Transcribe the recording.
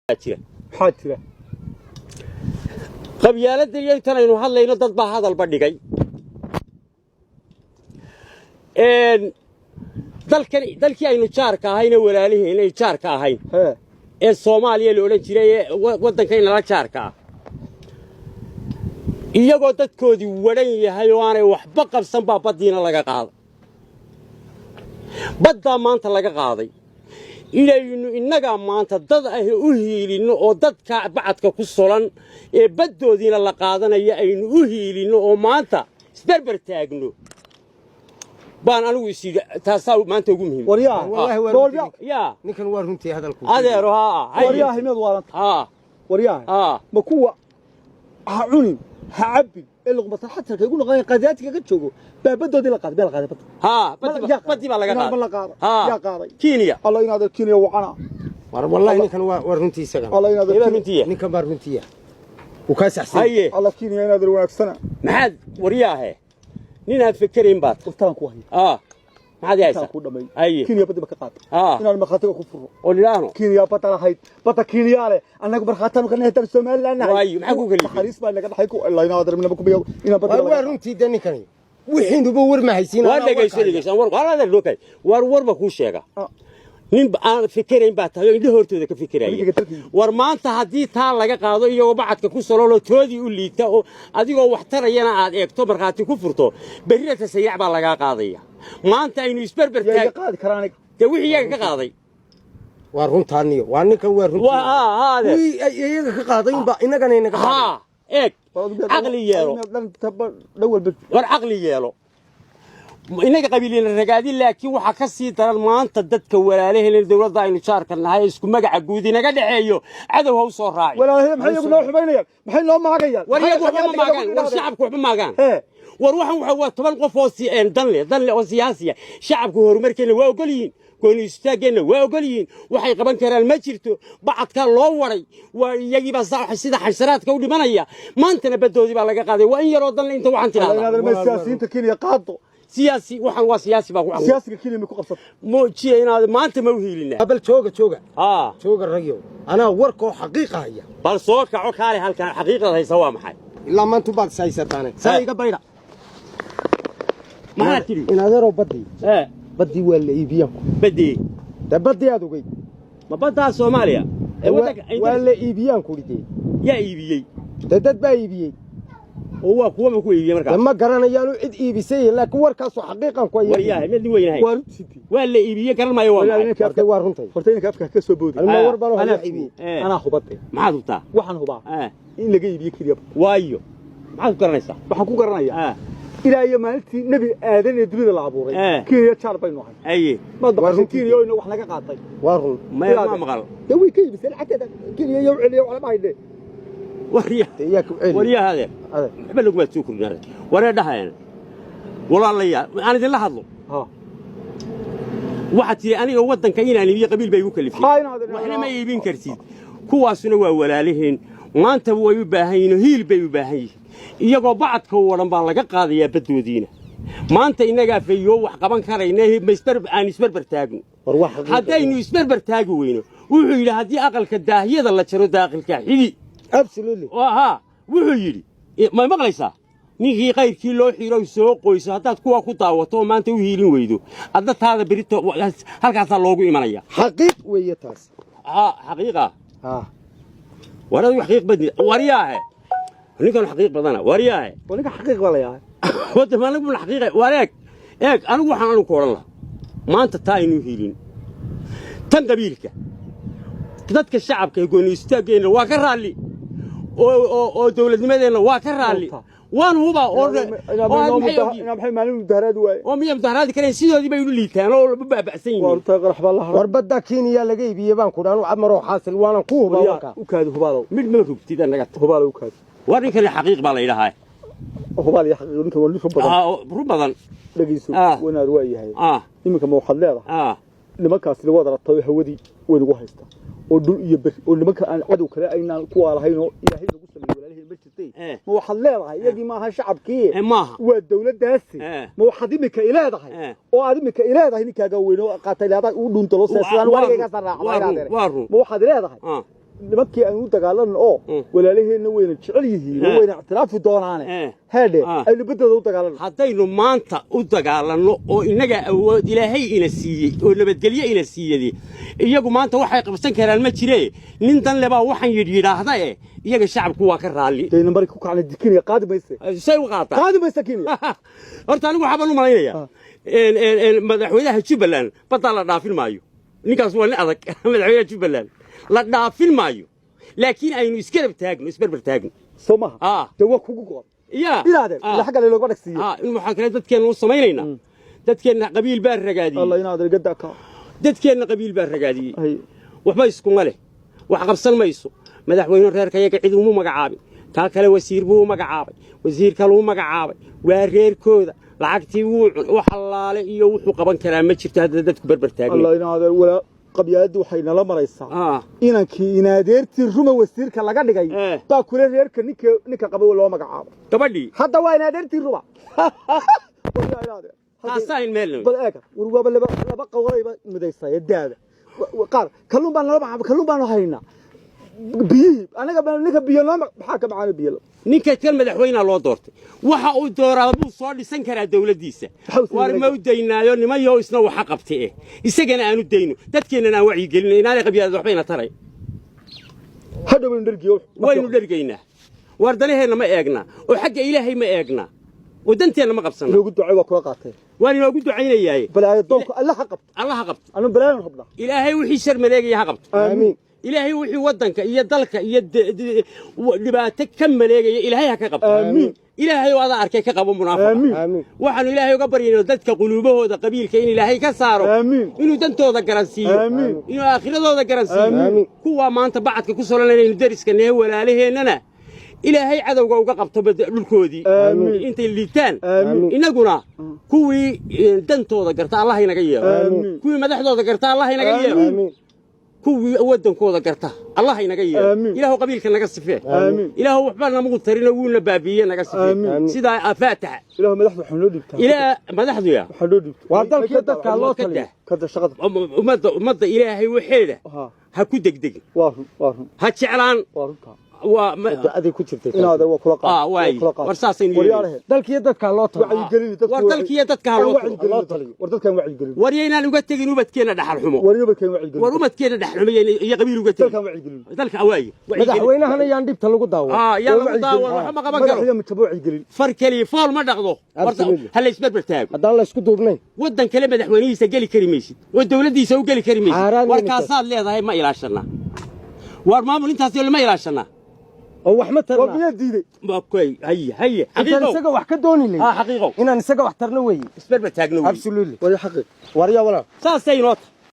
حاجة قبيلة دي ترى إنه هذا إنه ضد هذا البديجي إن ذلك إنه شاركة هاي ولا له إنه شاركة هاي الصومالية اللي ولا شيء وده كين لا شاركة إياه قدرت كودي وري هايواني وحبقة بسنبا بدينا لقى قاضي بدأ ما أنت لقى قاضي إلى إنك ما أنت ضد أهيل إنه ضد كعبتك كسران بدو دين الله قاضنا يا إنه أهيل إنه ما أنت سبربر تاجنو بان أنا ويسير تساو ما أنت قومهم ورياه والله يا نكن ورنتي هذا الكل هذا روها ورياه من الوالد ورياه مكوة عوني هعبي اللقمة حتى يقول غير قاداتك قد شوفوا بدو دي لقاد بالقاد بدي بالقاد يا قاضي كينيا الله ينادر كينيا وعنا والله نكن ورنتي سجن الله ينادر ورنتي نكن ورنتي وكاس حسين الله كينيا ينادر وياك سنة ما حد ورياه نينا فكرين بات قلتلك وهي ما حد يعيسى كينيا بدي بكقات إن المخاطر كفر ولانو كينيا بطل هاي بطل كينيا له أنا كبر خاطر وكنا هتر سومال لنا وايو محكو قلبي حريص ما لقى حيكو الله ينادر من بكم بيو إن بطل ورنتي دني كني وحين دبور ما هيسين ولا جيس ور هذا اللوكي ور بكوش شيء nin aan fikirayn baa tahay indho hortooda ka fikiraya war maanta hadii taa laga qaado iyo bacadka ku soloolo toodii u liita oo adigoo wax tarayana aad eegto markaati ku furto berrita sayac baa laga qaadaya maanta aynu isbarbar taag qaad karaan de wixii iyaga ka qaaday waa runtaaniyo waa ninkan waa runtii hada iyaga ka qaaday ba inagana inaga qaaday eeg aqli yeelo war aqli yeelo إنك قبيلين الرجال لكن وحكسي ترى ما أنت ضدك ولا له للدولة ضايل شارك النهاية اسكو مجا جودي نجد حيو عدو هو صار راعي ولا هي محي بنوح بينيا محي لهم ما جيا وريا قوم ما جان والشعب قوم ما جان وروحوا وحوا طبعا قفوسي إن ضل وسياسية شعب كهور مركين وأقولين كون يستاجن وأقولين وحي قبل كرا المجرتو بعد كان لوري ويجيب الصراحة سيدا حشرات كودي منايا ما أنت نبدو دي بالله قاضي وإن يرد اللي أنت وعنتي هذا السياسيين تكين يقاضوا سياسي وحن سياسي بقى سياسي كلمة مكو قصة مو شيء أنا ما أنت موهيلنا قبل شوقة شوقة الرجيو أنا وركو حقيقة هي بل صوت عكاري هالكان حقيقة هي سوا محل إلا ما أنتم بعد سايسة ثانية سايقة بيرة ما هتري إن هذا رو بدي بدي ولا يبيعكم بدي ده بدي هذا قوي ما بدها سوماليا ولا يبيعكم دي يا يبيعي ده بقى يبيعي هو ما كوي يبيع مركب لما قرنا يالو عد يبيسي لكن وركاسو حقيقة كويس ورياه مدي وين هاي ولا يبيع قرن ما يوم فرتين كافك كسب بودي أنا وربنا أنا يبيع أنا خبطت ما عاد بتاع وحن هو إن لقي يبيع كذي وايو ما عاد قرن يسا وحكو قرنا يا إلى يوم مالتي نبي آذن يدري العبوري كي يتشار بين واحد ما ضل كي يوم وحنا قاطي وارن ما مغل دوي كي بس حتى كي يوم على ما يدري وريا هذا حبل لكم تسوكر هذا وريا ده يعني والله يا أنا ذي لحظة واحد أنا ودن كأين أنا بيجي قبيل بيوكلف وإحنا ما يبين كرسي كواسنا ولا لهن ما أنت هو يباهين هيل بيباهين يجوا بعض كورن بالله قاضي يا بدو دينا ما أنت إنك في يوم وحقبان كرينه مستر أنا سبر برتاجن هذا إنه سبر برتاجو وينه وحيل هذه أقل كداهية ذا اللي شروا داخل كحيلي absolutely وحيلي ما مغليسا نيجي غير كيلو حيرو سوق ويسا هذا كوا كتاوتو ما أنت وهيلين ويدو هذا هذا بريتو هل كذا لوجو إيمانية حقيقة ويتاس حقيقة ولا حقيقة بدي ورياه نيجي حقيقة بدنا ورياه ونيجي حقيقة ولا يا وده ما نقول الحقيقة وراك أنا وحنا أنا كورلا ما أنت تاين وهيلين تنقبيلك dadka shacabka ay goonistaageen waa ka raali oo dawladnimadeena waa ka raali waan huba oo maxay maalin mudaharaad waay oo miyam mudaharaad kale sidoodii bay u liitaan oo baabacsan yihiin war taqrax balaha warbada Kenya laga iibiyay baan ku dhaan amaro xaasil waan ku huba u kaad hubaado mid ma rugtid anaga hubaado u kaad warin kale xaqiiq baa la ilaahay hubaal ya xaqiiq ninka wali badan dhagiiso wanaad waa yahay iminka ma waxad leedahay nimankaas la wada ratay hawadii way ugu haystaa oo dul iyo bir oo nimanka aan cad kale aynaan ku walahayn oo ilaahay lagu sameeyo walaalihii ma jirtay ma waxad leedahay iyagii ma aha shacabkii waa dawladdaasi ma waxad imika ileedahay oo aad imika ileedahay ninkaaga weyn oo qaatay leedahay uu dhunto loo seesan wariga ka saraaxay ma waxad leedahay nimankii aan u dagaalanno oo walaalaheenna weyna jecel yihiin oo weyna ictiraafi doonaane haadhe aynu beddelada u dagaalanno haddaynu maanta u dagaalanno oo innaga awood ilaahay ina siiyey oo nabadgelyo ina siiyey iyagu maanta waxay qabsan karaan ma jiree nin dan lebaa waxaan yidhaahda iyaga shacabku waa ka raalli dayna markii ku kacna dikiniya qaadi mayse say u qaataa qaadi mayse kiniya horta anigu waxaan u malaynayaa madaxweynaha Jubbaland badda la dhaafin maayo ninkaas waa nin adag madaxweynaha Jubbaland la dhaafin maayo laakiin aynu iskarab taagno isbarbar taagno somaha dawa kugu go'an ilaade la xaga looga dhagsiyo in waxa kale dadkeena u sameynayna dadkeena qabiil baa ragaadiyay Allah inaad gada ka dadkeena qabiil baa ragaadiyay waxba isku male wax qabsan mayso madaxweyne reerka iyaga cid uu magacaabay ka kale wasiir buu magacaabay wasiir kale uu magacaabay waa reerkooda lacagtii wuu xalaale iyo wuxuu qaban karaa ma jirto hadda dadku barbar taagay Allah inaad wala qabyaaladu waxay nala maraysaa inankii inaadeertii ruma wasiirka laga dhigay baa kule reerka ninka qabo loo magacaabo gabadhii hadda waa inaadeertii ruma taasayn meel bal eega warwaaba laba qowlayba midaysay daada qaar kalluun baan haynaa biyi anaga ninka biyo maxaa ka macaan biyo ninka kan madaxweynaha loo doortay waxa uu dooraa buu soo dhisan karaa dawladdiisa war ma u daynaayo nimayo isna waxa qabtay isagana aanu dayno dadkeena aan wacyi gelino inaanay qabyaalad waxba ina taray hadda waynu dhergaynaa war danaheena ma eegna oo xagga ilaahay ma eegna oo danteena ma qabsana inoogu ducay waa kula qaatay waan inoogu ducaynayaa balaayo doonka Allah ha qabto anu balaayo habna ilaahay wixii shar maleegaya ha qabto amiin ilaahay wixii wadanka iyo dalka iyo dhibaato ka maleegaya ilaahay ha ka qabto amiin ilaahay wada arkay ka qabo munaafiq amiin waxaanu ilaahay uga baryaynaa dadka qulubahooda qabiilka in ilaahay ka saaro inuu dantooda garansiiyo inuu aakhiradooda garansiiyo kuwa maanta bacadka ku solanayna dariska nee walaalaheennana ilaahay cadawga uga qabto dhulkoodii intay liitaan inaguna kuwii dantooda garta Allah inaga yeero kuwii madaxdooda garta Allah inaga yeero kuwii wadankooda garta Allah inaga yeero ilaahu qabiilka naga sifee ilaahu waxba namugu tarina wuuna baabiye naga sifee sida faataha ilaahu madaxdu xunoo dhigtaa ilaa madaxdu ya xunoo dhigtaa waa dalkii dadka loo taliyo kada shaqada ummadda ilaahay waxeeda ha ku degdeg ha jeclaan aday ku jirtay inaad waa kula qaad war saasaynu dalkii dadka loo taliyo war dalkii dadka loo taliyo war dadkan wacyi gelin war yeynaan uga tagin ubadkeena dhaxal xumo war ubadkeena dhaxal xumo iyo qabiil uga tagin dalkan wacyi gelin dalka awaayi madaxweynahana yaan dhibta lagu daawo yaa lagu daawo waxa ma qaban karo madaxweynaha mutabuuci gelin far kaliya fool ma dhaqdo hal isbarbar taag hadaan la isku duubnayn wadan kale madaxweynihiisa gali kari maysid oo dawladdiisa u gali kari maysid war kaasaad leedahay ma ilaashana war maamul intaas lama ilaashana oo wax ma tarna wabiya diiday okay haye xaqiiqo isaga wax ka dooni leeyahay xaqiiqo inaan isaga wax tarna weey isbarbar taagno absolutely wari xaqiiq wariya wala saasay noota